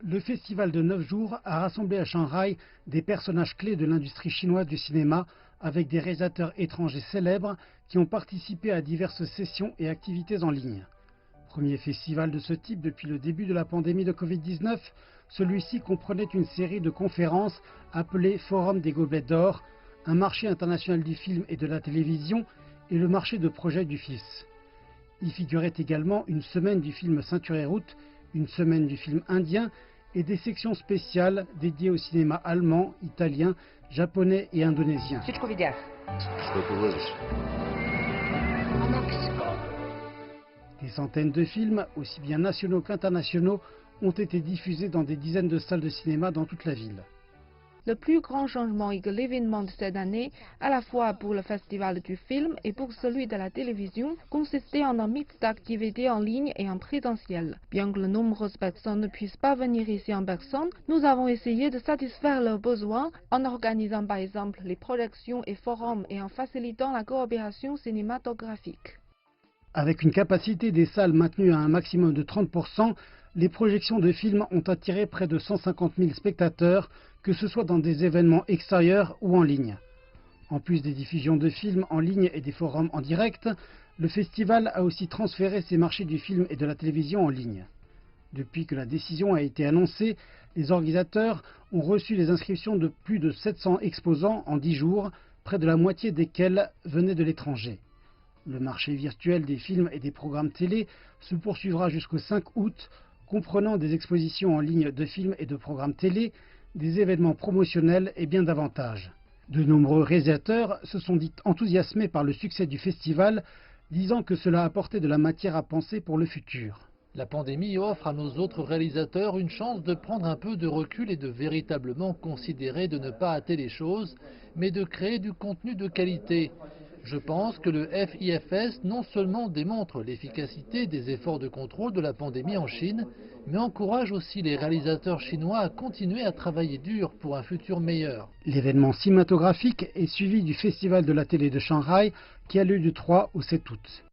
Le festival de 9 jours a rassemblé à Shanghai des personnages clés de l'industrie chinoise du cinéma avec des réalisateurs étrangers célèbres qui ont participé à diverses sessions et activités en ligne. Premier festival de ce type depuis le début de la pandémie de Covid-19, celui-ci comprenait une série de conférences appelées Forum des Gobelets d'Or, un marché international du film et de la télévision et le marché de projet du FILS. Y figurait également une semaine du film Ceinture et Route, une semaine du film indien et des sections spéciales dédiées au cinéma allemand, italien, japonais et indonésien. Des centaines de films, aussi bien nationaux qu'internationaux, ont été diffusés dans des dizaines de salles de cinéma dans toute la ville. Le plus grand changement est que l'événement de cette année, à la fois pour le festival du film et pour celui de la télévision, consistait en un mix d'activités en ligne et en présentiel. Bien que de nombreuses personnes ne puissent pas venir ici en personne, nous avons essayé de satisfaire leurs besoins en organisant par exemple les projections et forums et en facilitant la coopération cinématographique. Avec une capacité des salles maintenue à un maximum de 30%, les projections de films ont attiré près de 150 000 spectateurs, que ce soit dans des événements extérieurs ou en ligne. En plus des diffusions de films en ligne et des forums en direct, le festival a aussi transféré ses marchés du film et de la télévision en ligne. Depuis que la décision a été annoncée, les organisateurs ont reçu les inscriptions de plus de 700 exposants en 10 jours, près de la moitié desquels venaient de l'étranger. Le marché virtuel des films et des programmes télé se poursuivra jusqu'au 5 août, comprenant des expositions en ligne de films et de programmes télé, des événements promotionnels et bien davantage. De nombreux réalisateurs se sont dit enthousiasmés par le succès du festival, disant que cela apportait de la matière à penser pour le futur. La pandémie offre à nos autres réalisateurs une chance de prendre un peu de recul et de véritablement considérer de ne pas hâter les choses, mais de créer du contenu de qualité. Je pense que le FIFS non seulement démontre l'efficacité des efforts de contrôle de la pandémie en Chine, mais encourage aussi les réalisateurs chinois à continuer à travailler dur pour un futur meilleur. L'événement cinématographique est suivi du Festival de la télé de Shanghai qui a lieu du 3 au 7 août.